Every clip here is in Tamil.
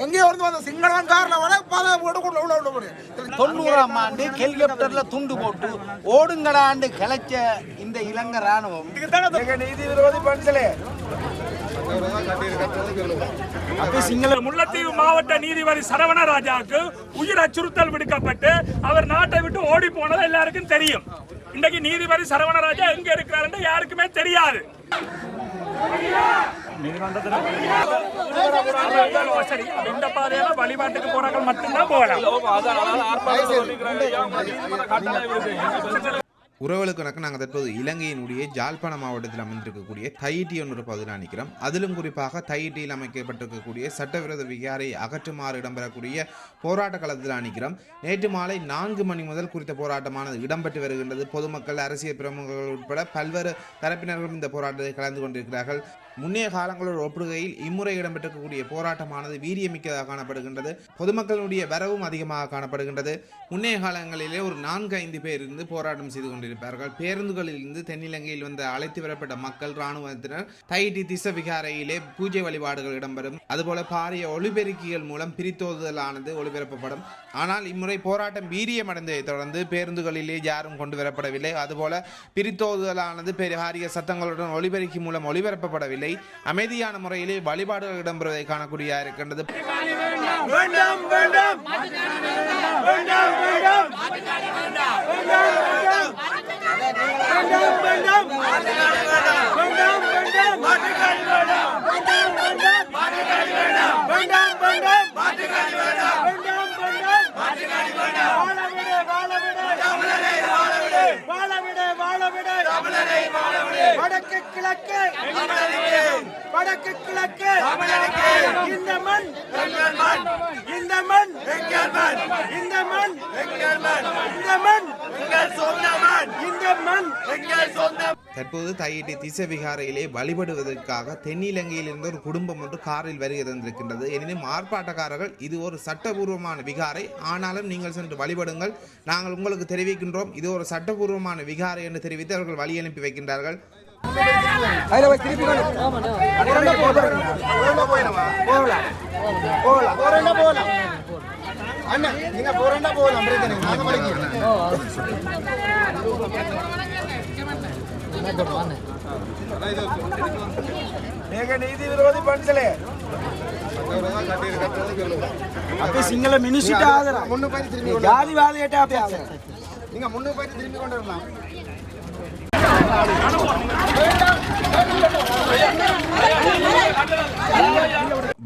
அங்கே வந்து வந்த சிங்களவன் காரில் வர பல வீடு உள்ள முடியும். 90ஆம் ஆண்டு ஹெலிகாப்டர்ல துண்டு போட்டு ஓடுங்களாண்டு கிளச்ச இந்த இலங்கை ராணுவம் நீதி விரோதி பண்களே. முல்லைத்தீவு மாவட்ட நீதிபதி சரவணராஜாவுக்கு உயிர் அச்சுறுத்தல் விடுக்கப்பட்டு அவர் நாட்டை விட்டு ஓடி போனது எல்லாருக்கும் தெரியும். இன்றைக்கு நீதிபதி சரவணராஜா எங்க இருக்கிறார் யாருக்குமே தெரியாது. இந்த பாதையில வழிபாட்டுக்கு போறார்கள் மட்டும்தான் போகலாம். உறவுகளுக்கு வணக்கம். நாங்கள் தற்போது இலங்கையினுடைய ஜாழ்ப்பாண மாவட்டத்தில் அமைந்திருக்கக்கூடிய தையிட்டி என்ற பகுதியில் நிற்கிறோம். அதிலும் குறிப்பாக தையிட்டியில் அமைக்கப்பட்டிருக்கக்கூடிய சட்டவிரோத விகாரை அகற்றுமாறு இடம்பெறக்கூடிய போராட்ட களத்தில் நிற்கிறோம். நேற்று மாலை 4 மணி முதல் குறித்த போராட்டமானது இடம்பெற்று வருகின்றது. பொதுமக்கள், அரசியல் பிரமுகர்கள் உட்பட பல்வேறு தரப்பினர்களும் இந்த போராட்டத்தை கலந்து கொண்டிருக்கிறார்கள். முன்னைய காலங்களோடு ஒப்புகையில் இம்முறை இடம்பெற்றிருக்கக்கூடிய போராட்டமானது வீரியமிக்கதாக காணப்படுகின்றது. பொதுமக்களுடைய வரவும் அதிகமாக காணப்படுகின்றது. முன்னைய காலங்களிலே ஒரு 4-5 பேர் இருந்து போராட்டம் செய்து கொண்டிருப்பார்கள். பேருந்துகளில் இருந்து தென்னிலங்கையில் வந்து அழைத்து வரப்பட்ட மக்கள், இராணுவத்தினர் தையிட்டி திச விகாரையிலே பூஜை வழிபாடுகள் இடம்பெறும். அதுபோல பாரிய ஒளிபெருக்கிகள் மூலம் பிரித்தோதுதலானது ஒளிபரப்பப்படும். ஆனால் இம்முறை போராட்டம் வீரியமடைந்ததை தொடர்ந்து பேருந்துகளிலே யாரும் கொண்டு வரப்படவில்லை. அதுபோல பிரித்தோதுதலானது பாரிய சத்தங்களுடன் ஒளிபெருக்கி மூலம் ஒளிபரப்பப்படவில்லை. அமைதியான முறையிலே வழிபாடுகள் இடம்பெறுவதை காணக்கூடிய இருக்கின்றது. வடக்கு கிழக்கு வடக்கு கிழக்கு இந்த மண் இந்த மண் இந்த மண் இந்த மண் இந்த மண். தற்போது தையிட்டி திச விகாரையிலே வழிபடுவதற்காக தென்னிலங்கையில் இருந்த ஒரு குடும்பம் ஒன்று காரில் வருகை தந்திருக்கின்றது. எனினும் ஆர்ப்பாட்டக்காரர்கள் இது ஒரு சட்டபூர்வமான விகாரை, ஆனாலும் நீங்கள் சென்று வழிபடுங்கள், நாங்கள் உங்களுக்கு தெரிவிக்கின்றோம் இது ஒரு சட்டபூர்வமான விகாரை என்று தெரிவித்து அவர்கள் வழி அனுப்பி வைக்கின்றார்கள். நீதி விரோதி பண்களே. அப்ப சிங்கள மினிஸ்டர் ஆதரா ஜாதிவாதியேட்டா பேச நீங்க முன்னுக்கு போய் திரும்பி கொண்டு வரலாம்.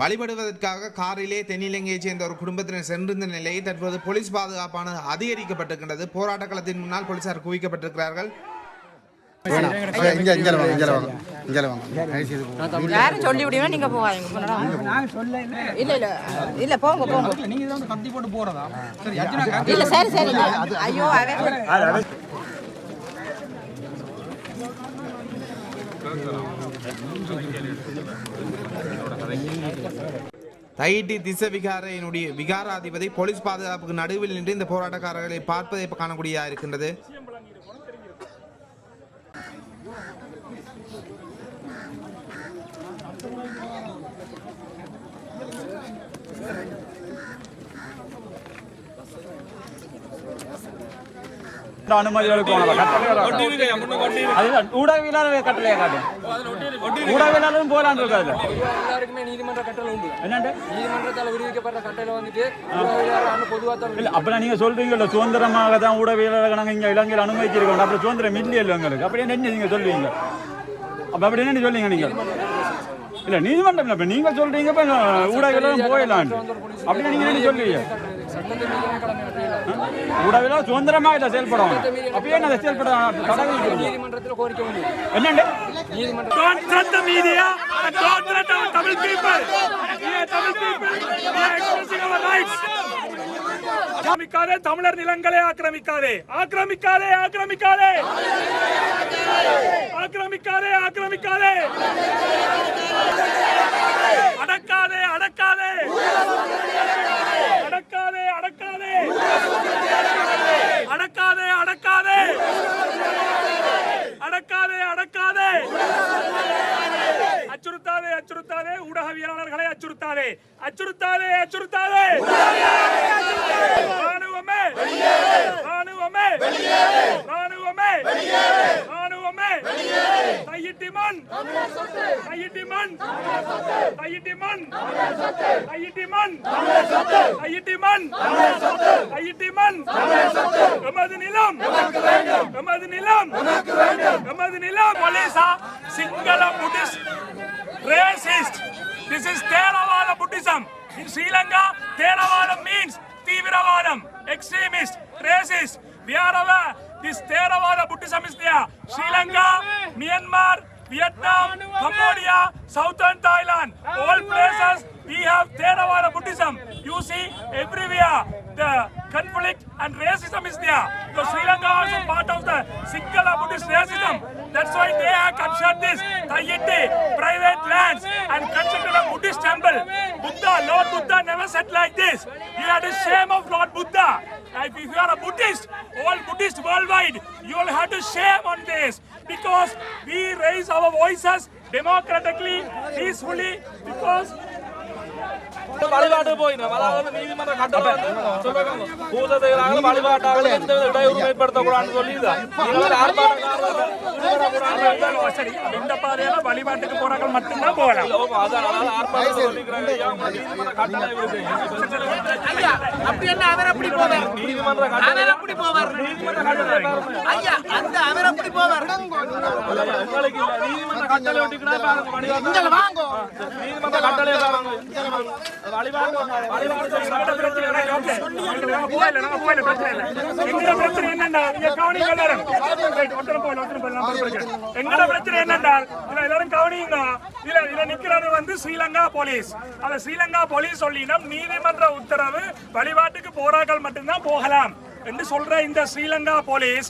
வழிபடுவதற்காக காரிலே தென்னிலங்கையைச் சேர்ந்த ஒரு குடும்பத்தினர் சென்றிருந்த நிலையில் தற்போது போலீஸ் பாதுகாப்பானது அதிகரிக்கப்பட்டிருக்கின்றது. போராட்ட களத்தின் முன்னால் போலீசார் குவிக்கப்பட்டிருக்கிறார்கள். யாரும் சொல்லி விடுவா நீங்க போவாங்க. இல்ல இல்ல இல்ல போங்க போங்க. நீங்க தான் கத்தி போட்டு போறதா? இல்ல சரி சரி. ஐயோ தையிட்டி திச விகாரையினுடைய விகாராதிபதி போலீஸ் பாதுகாப்புக்கு நடுவில் நின்று இந்த போராட்டக்காரர்களை பார்ப்பதை காணக்கூடிய இருக்கின்றது. அனுமதிகளுக்கு ஊடகவியலாளர் கட்டளையா காட்டும். ஊடகவியலாளரும் போலான்னு இருக்காது. எல்லாருக்குமே நீதிமன்ற கட்டளை உண்டு. என்னண்டு நீதிமன்றத்தால் விடுவிக்கப்பட்ட கட்டளை வந்துட்டு இல்ல. அப்ப நீங்க சொல்றீங்கல்ல சுதந்திரமாக தான் ஊடகவியலாளர் நாங்க இங்க இலங்கையில் அனுமதிச்சிருக்கோம். அப்புறம் சுதந்திரம் இல்லையா எங்களுக்கு? அப்படி என்ன நீங்க சொல்லுவீங்க? அப்ப அப்படி என்ன சொல்றீங்க நீங்க? இல்ல நீதிமன்றம் இப்ப நீங்க சொல்றீங்க ஊடகவியலாளர் போயிடலாம். அப்படி நீங்க என்ன சொல்லுவீங்க? ஊடகவியலாளர் சுதந்திரமா இதை செயல்படும். அப்பயே என்ன செயல்படும்? நீதிமன்றத்தில் கோரிக்கை உண்டு. என்னண்டு ஆக்கிரமிக்காதே, தமிழர் நிலங்களை ஆக்கிரமிக்காதே, ஆக்கிரமிக்காதே, ஆக்கிரமிக்காதே, ஆக்கிரமிக்காதே, ஆக்கிரமிக்காதே, அடக்காதே, அடக்காதே, அடக்காதே, அடக்காதே, அடக்காதே, அடக்காதே, அடக்காதே, அடக்காதே, அச்சுறுத்தாதே, அச்சுறுத்தாதே, ஊடகவியலாளர்களை அச்சுறுத்தாதே, அச்சுறுத்தாதே அச்சுறுத்தாதே ராணுவமே ராணுவமே ராணுவமே ராணுவமே கையிட்டிமன் கையிட்டிமன் கையிட்டிமன் கையிட்டிமன் கையிட்டிமன் கையிட்டிமன் எமது நிலம் எமது நிலம் எமது நிலம் போலீசா Sinhala Buddhist racist. This is Theravada Buddhism. In Sri Lanka, Theravada means Tiviravadam, extremist, racist. We are aware this Theravada Buddhism is there. Sri Lanka, Myanmar, Vietnam, Cambodia, Southern Thailand, all places we have Theravada Buddhism. You see everywhere the conflict and racism is there. So Sri Lanka is also part of the Sinhala Buddhist racism. That's why they have captured this Tayete private lands and constructed a Buddhist temple. Buddha, Lord Buddha never said like this. You had a shame of Lord Buddha. If you are a Buddhist, all Buddhists worldwide, you will have to shame on this because we raise our voices democratically, peacefully, because வழிபாட்டு போயிடும் அதாவது நீதிமன்ற கட்டளை பூஜைகள் வழிபாட்டாக எந்த இடையூறு ஏற்படுத்தக்கூடாதுன்னு சொல்லி இந்த பாதையில வழிபாட்டுக்கு போறாங்க மட்டும்தான் போகலாம். நீதிமன்ற கட்டளை ஸ்ரீலங்கா போலீஸ் ஸ்ரீலங்கா போலீஸ் சொல்லினோம் நீதிமன்ற உத்தரவு வழிபாட்டுக்கு போராக்கள் மட்டும்தான் போகலாம் என்று சொல்ற இந்த ஸ்ரீலங்கா போலீஸ்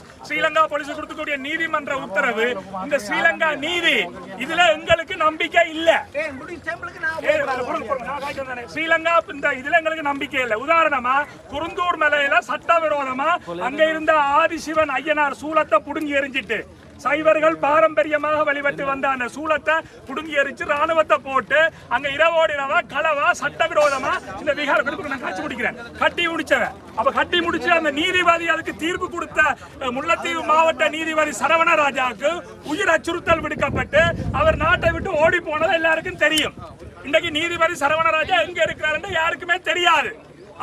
கொடுக்கக்கூடிய நீதிமன்ற உத்தரவு இந்த ஸ்ரீலங்கா நீதி இதுல எங்களுக்கு நம்பிக்கை இல்ல. ஸ்ரீலங்கா இந்த இதுல எங்களுக்கு நம்பிக்கை இல்ல. உதாரணமா குருந்தூர் மலையில சட்டவிரோதமா அங்க இருந்த ஆதிசிவன் ஐயனார் சூலத்தை புடுங்கி எரிஞ்சிட்டு சைவர்கள் பாரம்பரியமாக வழிபட்டு வந்த அந்த சூலத்தை புடுங்கி எரிச்சு ராணுவத்தை போட்டு அங்க இரவோடு இரவா களவா சட்டவிரோதமா இந்த விகார நான் காட்சி முடிக்கிறேன் கட்டி முடிச்சவன். அப்ப கட்டி முடிச்சு அந்த நீதிபதி அதுக்கு தீர்ப்பு கொடுத்த முல்லைத்தீவு மாவட்ட நீதிபதி சரவணராஜாவுக்கு உயிர் அச்சுறுத்தல் விடுக்கப்பட்டு அவர் நாட்டை விட்டு ஓடி போனது எல்லாருக்கும் தெரியும். இன்றைக்கு நீதிபதி சரவணராஜா எங்க இருக்கிறாருன்னு யாருக்குமே தெரியாது.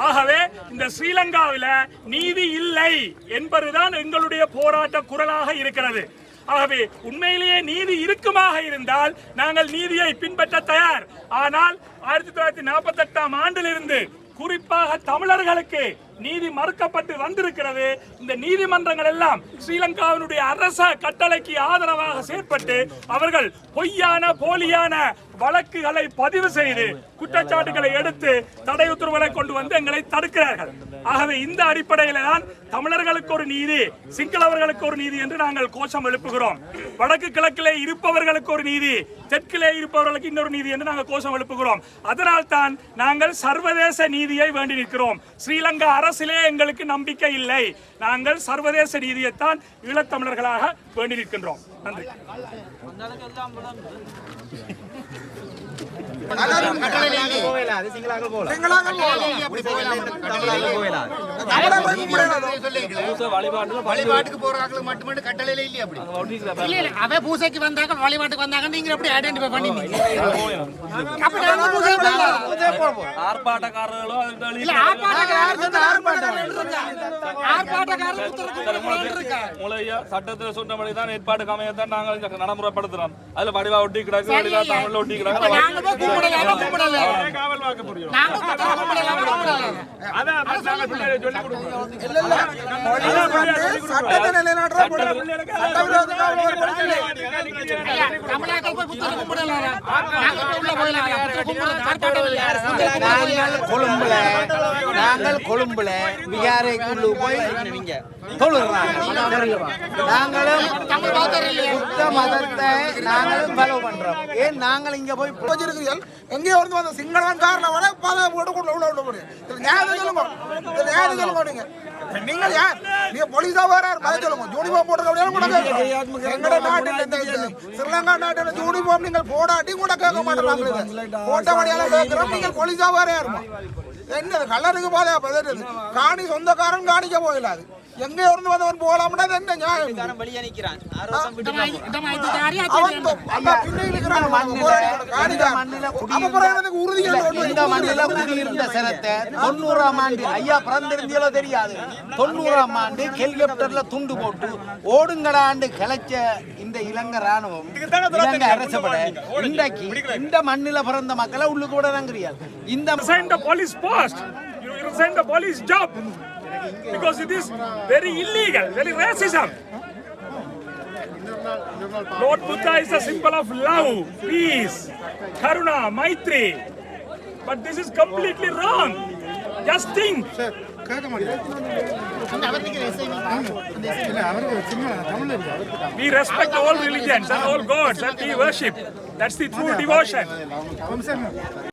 ஆகவே இந்த ஸ்ரீலங்காவில நீதி இல்லை என்பதுதான் எங்களுடைய போராட்ட குரலாக இருக்கிறது. ஆகவே உண்மையிலேயே நீதி இருக்குமாக இருந்தால் நாங்கள் நீதியை பின்பற்ற தயார். ஆனால் 1948ஆம் ஆண்டிலிருந்து குறிப்பாக தமிழர்களுக்கு நீதி மறுக்கப்பட்டு வந்திருக்கிறது. இந்த நீதிமன்றங்கள் எல்லாம் ஸ்ரீலங்காவினுடைய அரச கட்டளைக்கு ஆதரவாக செயற்பட்டு அவர்கள் பொய்யான போலியான வழக்குகளை பதிவு செய்து குற்றச்சாட்டுகளை எடுத்து தடை உத்தரவுகளை கொண்டு வந்து எங்களை தடுக்கிறார்கள். ஆகவே இந்த அடிப்படையில் தான் தமிழர்களுக்கு ஒரு நீதி, சிங்களவர்களுக்கு ஒரு நீதி என்று நாங்கள் கோஷம் எழுப்புகிறோம். வடக்கு கிழக்கிலே இருப்பவர்களுக்கு ஒரு நீதி, தெற்கிலே இருப்பவர்களுக்கு இன்னொரு நீதி என்று நாங்கள் கோஷம் எழுப்புகிறோம். அதனால் தான் நாங்கள் சர்வதேச நீதியை வேண்டி நிற்கிறோம். ஸ்ரீலங்கா அரசிலே எங்களுக்கு நம்பிக்கை இல்லை. நாங்கள் சர்வதேச நீதியைத்தான் ஈழத்தமிழர்களாக வேண்டி நிற்கின்றோம். நன்றி. வழிபாட்டுக்கு போறாங்க மட்டும் கட்டளையில இல்லையா? அப்படி இல்ல அவ பூசைக்கு வந்தாங்க வழிபாட்டுக்கு வந்தாங்க நீங்க எப்படி ஐடென்டிஃபை பண்ணீங்க? அப்ப நாங்க பூசை போறோம். ஆர்ப்பாட்டக்காரர்களோ இல்ல ஆர்ப்பாட்டக்காரர் மூளையா சட்டத்தில் சொன்னபடி தான் ஏற்பாடு அமையத்தான் நாங்கள் நடைமுறைப்படுத்துறோம். அதுல வடிவா ஒட்டி கிடக்கு, வடிவா தமிழ்ல ஒட்டி கிடக்கு. காவல் வாக்கு புரியும். நாங்கள் கொழும்புல விகாரைக்குள்ள போய் நீங்க நாங்களும் புத்த மதத்தை நாங்களும் ஃபாலோ பண்றோம். ஏன் நாங்கள் இங்க போய் வச்சிருக்கிறீர்கள் எங்கே வந்து வந்த சிங்களவன் காரணமான பாதை போட்டு உள்ள முடியும். நீங்கள் யார்? நீங்க போலீஸா வேற பதில் சொல்லுங்க. யூனிஃபார்ம் போட்டு எங்கட நாட்டில் இந்த ஸ்ரீலங்கா நாட்டில் யூனிஃபார்ம் நீங்கள் போடாட்டி கூட கேட்க மாட்டேன். போட்ட வழியால கேட்கிறோம். நீங்கள் போலீஸா வேற யாருமா என்ன கலருக்கு பாதையா பதறது? காணி சொந்தக்காரன் காணிக்க போயிடாது. எங்க இருந்து வந்தவன் போகலாம்னா என்ன நியாயம்? இந்த மண்ணில குடியிருந்த சிரத்தை 90ஆம் ஆண்டு ஐயா பிறந்திருந்தியோ தெரியாது. 90ஆம் ஆண்டு ஹெலிகாப்டர்ல துண்டு போட்டு ஓடுங்கடாண்டு கிளச்ச இந்த இலங்கை ராணுவம் இலங்கை அரசப்பட இன்றைக்கு இந்த மண்ணில பிறந்த மக்களை உள்ளுக்கு கூட நங்குறியால் இந்த police post, you resign the police job because it is very illegal, very racism. Lord Buddha is a symbol of love, peace, karuna, maitri, but this is completely wrong. Just think. We respect all religions and all gods and we worship. That's the true devotion.